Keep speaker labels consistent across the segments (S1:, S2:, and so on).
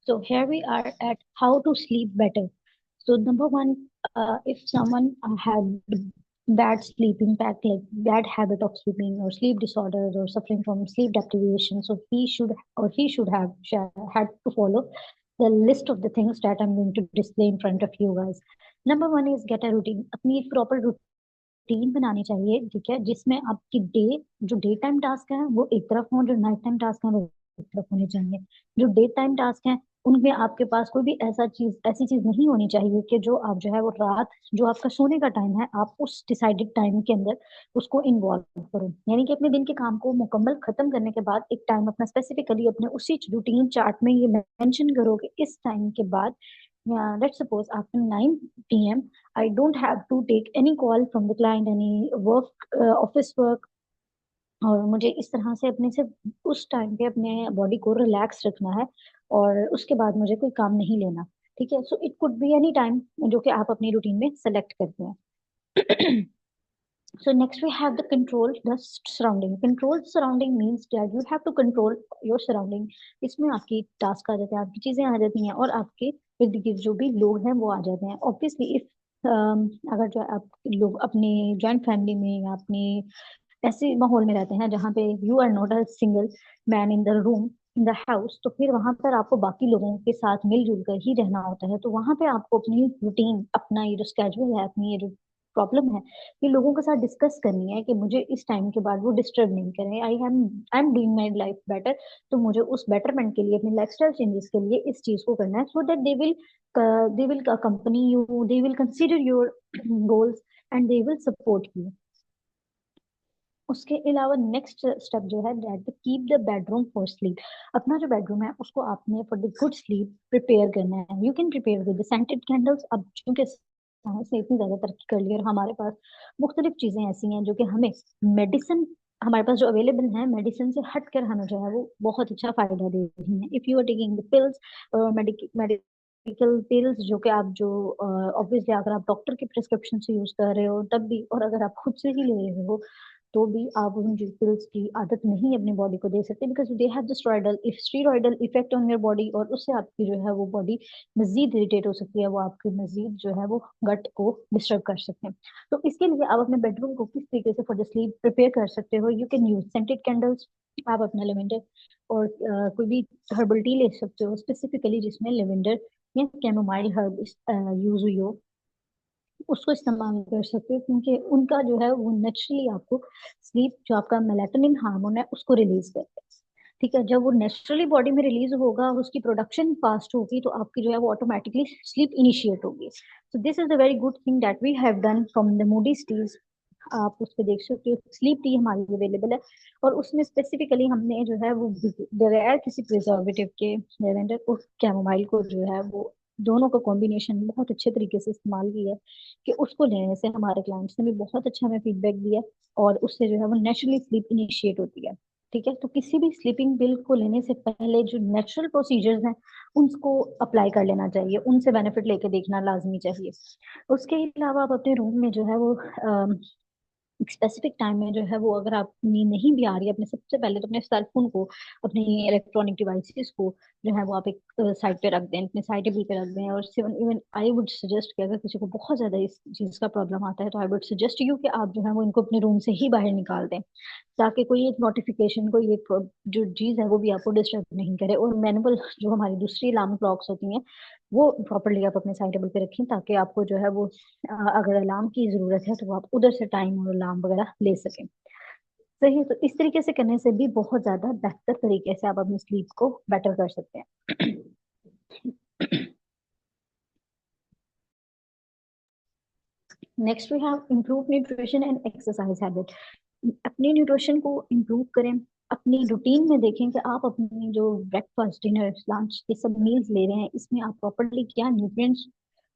S1: So here we are at how to sleep better. So number one, if someone had bad sleeping pattern, like bad habit of sleeping or sleep disorders or suffering from sleep deprivation, so he should have had to follow the list of the things that I'm going to display in front of you guys. Number one is get a routine. अपनी एक proper routine बनानी चाहिए, ठीक है, जिसमें आपकी जो day time task है वो एक तरफ हो, जो नाइट टाइम टास्क है वो एक तरफ होने चाहिए. जो डे टाइम टास्क है उनमें आपके पास कोई भी ऐसी चीज नहीं होनी चाहिए कि जो आप जो है वो रात, जो आपका सोने का टाइम है, आप उस डिसाइडेड टाइम के अंदर उसको इन्वॉल्व करो. यानी कि अपने दिन के काम को मुकम्मल खत्म करने के बाद एक टाइम अपना स्पेसिफिकली अपने उसी रूटीन चार्ट में ये मेंशन करो कि इस टाइम के बाद, let's suppose after 9 p.m. I don't have to take any call from the client, any work, office work. और मुझे इस तरह से अपने से उस टाइम पे अपने बॉडी को रिलैक्स रखना है, और उसके बाद मुझे कोई काम नहीं लेना. ठीक है, so it could be any time जो कि आप अपनी रूटीन में सेलेक्ट करते हैं. So next we have the control the surrounding. Control surrounding means that you have to control your surrounding. इसमें आपकी टास्क आ जाते हैं, आपकी चीजें आ जाती हैं, और आपके इर्द गिर्द जो भी लोग हैं वो आ जाते हैं. ऑब्वियसली इफ अगर जो है आप लोग अपने जॉइंट फैमिली में या अपने ऐसे माहौल में रहते हैं जहाँ पे you are not a single man in the room, in the house, तो फिर वहां पर आपको बाकी लोगों के साथ मिलजुल कर ही रहना होता है. तो वहां पे आपको अपनी रूटीन, अपना ये जो स्केड्यूल है, अपनी ये जो प्रॉब्लम है, ये लोगों के साथ डिस्कस करनी है कि मुझे इस टाइम के बाद वो डिस्टर्ब नहीं करें. I am doing my life better, तो मुझे उस बेटरमेंट के लिए, अपने लाइफस्टाइल चेंजेस के लिए इस चीज को करना है, so that they will company you, they will consider your goals, and they will support you. उसके अलावा नेक्स्ट स्टेप जो है that keep the bedroom for sleep. अपना जो बेडरूम है उसको आपने for the good sleep prepare करना है. You can prepare with scented candles. अब चूंकि साइंस ने इतनी ज्यादा तरक्की कर ली है और हमारे पास मुख्तलिफ चीजें ऐसी हैं जो कि हमें मेडिसिन, हमारे पास जो अवेलेबल है मेडिसिन से हटकर हमें जो है वो बहुत अच्छा फायदा दे रही है. If you are taking the pills, medical pills जो कि आप जो ऑब्वियसली अगर आप डॉक्टर की प्रिस्क्रिप्शन से यूज कर रहे हो तब भी, और अगर आप खुद से ही ले रहे हो तो भी आप उन पिल्स की आदत नहीं अपनी बॉडी को दे सकते, because they have the steroidal effect on your body, और उससे आपकी जो है वो बॉडी मजीद इरिटेट हो सकती है, वो आपकी मजीद जो है वो गट को डिस्टर्ब कर सकते हैं. तो इसके लिए आप अपने बेडरूम को किस तरीके से फॉर द स्लीप प्रिपेयर कर सकते हो. You can use scented candles. आप अपना लेवेंडर और कोई भी हर्बल टी ले सकते हो स्पेसिफिकली जिसमें लेवेंडर या कैमोमाइल हर्ब यूज हुई हो, उसको इस्तेमाल कर सकते हो, क्योंकि उनका जो है वो नेचुरली आपको स्लीप, जो आपका मेलाटोनिन हार्मोन है उसको रिलीज करते हैं. ठीक है, जब वो नेचुरली बॉडी में रिलीज होगा और उसकी प्रोडक्शन फास्ट होगी तो आपकी जो है वो ऑटोमेटिकली स्लीप इनिशिएट होगी. So this is the very good thing that we have done from the moody teas. आप उस पर देख सकते हो, स्लीप टी हमारी अवेलेबल है, और उसमें स्पेसिफिकली हमने जो है वो बगैर किसी प्रिजर्वेटिव के लेवेंडर और कैमोमाइल को जो है वो दोनों का कॉम्बिनेशन बहुत अच्छे तरीके से इस्तेमाल किया है, कि उसको लेने से हमारे क्लाइंट्स ने भी बहुत अच्छा हमें फीडबैक दिया, और उससे जो है वो नेचुरली स्लीप इनिशिएट होती है. ठीक है, तो किसी भी स्लीपिंग पिल को लेने से पहले जो नेचुरल प्रोसीजर्स हैं उनको अप्लाई कर लेना चाहिए, उनसे बेनिफिट लेके देखना लाजमी चाहिए. उसके अलावा आप अपने रूम में जो है वो स्पेसिफिक टाइम में जो है वो, अगर आप नींद नहीं भी आ रही है, अपने सबसे पहले तो अपने सेल फोन को, अपने इलेक्ट्रॉनिक डिवाइसेस को जो है वो आप एक साइड पे रख दें, अपने साइड टेबल पे रख दें. और इवन आई वुड सजेस्ट कि अगर किसी को बहुत ज्यादा इस चीज का प्रॉब्लम आता है तो आई वुड सजेस्ट यू कि आप जो है वो इनको अपने रूम से ही बाहर निकाल दें, ताकि कोई एक नोटिफिकेशन, कोई एक जो चीज है वो भी आपको डिस्टर्ब नहीं करे. और मैनुअल जो हमारी दूसरी अलार्म क्लॉक्स होती हैं वो प्रॉपरली आप अपने साइड टेबल पे रखें, ताकि आपको जो है वो अगर अलार्म की जरूरत है तो आप उधर से टाइम और अलार्म वगैरह ले सकें. सही है, तो इस तरीके से करने से भी बहुत ज्यादा बेहतर तरीके से आप अपनी स्लीप को बेटर कर सकते हैं. Next we have improve nutrition and exercise habit. अपनी न्यूट्रिशन को इम्प्रूव करें. अपनी रूटीन में देखें कि आप अपनी जो ब्रेकफास्ट, डिनर, लंच, ये सब मील्स ले रहे हैं, इसमें आप प्रॉपरली क्या न्यूट्रिएंट्स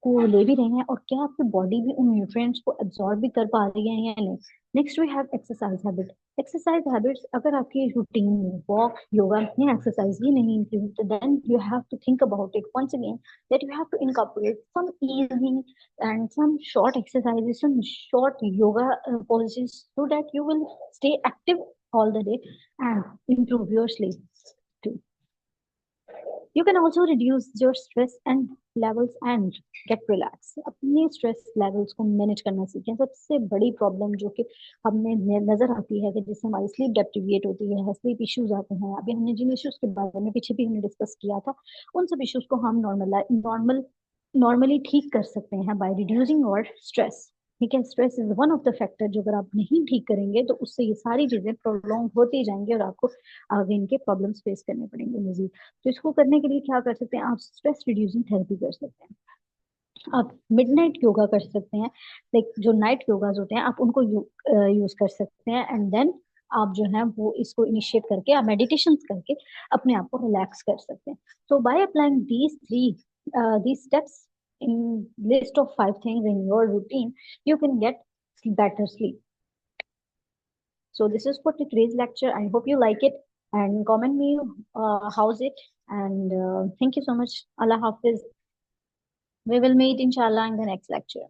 S1: को ले भी रहे हैं, और क्या आपकी बॉडी भी उन न्यूट्रिएंट्स को एब्जॉर्ब भी कर पा रही है या नहीं. Next we have exercise habit. Exercise habits, अगर आपकी रूटीन में वॉक, योगा या एक्सरसाइज ही नहीं इंक्लूड, तो then you have to think about it once again, that you have to incorporate some easy and some short exercises, some short yoga poses, so that you will stay active all the day and improve your sleep too. You can also reduce your stress and levels and get relax. अपने stress levels को manage करना सीखें. सबसे बड़ी problem जो कि हमें नजर आती है कि जिससे हमारी स्लीप डेप्रिविएट होती है, स्लीप इश्यूज आते हैं. अभी हमने जिन इश्यूज के बारे में पीछे भी हमने डिस्कस किया था, उन सब इश्यूज को हम नॉर्मली ठीक कर सकते हैं बाय रिड्यूसिंग और स्ट्रेस. ठीक है, stress is one of the factor जो अगर आप नहीं ठीक करेंगे तो उससे ये सारी चीजें प्रोलॉन्ग होती जाएंगी और आपको आगे इनके प्रॉब्लम्स फेस करने पड़ेंगे मजीद. तो इसको करने के लिए क्या कर सकते हैं, आप स्ट्रेस रिड्यूसिंग थेरेपी कर सकते हैं. आप मिडनाइट योगा कर सकते हैं. लाइक जो नाइट योगाज होते हैं आप उनको यूज कर सकते हैं. एंड देन आप जो है वो इसको इनिशिएट करके आप मेडिटेशन करके अपने आप को रिलैक्स कर सकते हैं. So by applying these steps in list of 5 things in your routine, you can get better sleep. So this is for today's lecture. I hope you like it and comment me how's it. And thank you so much. Allah Hafiz. We will meet inshallah in the next lecture.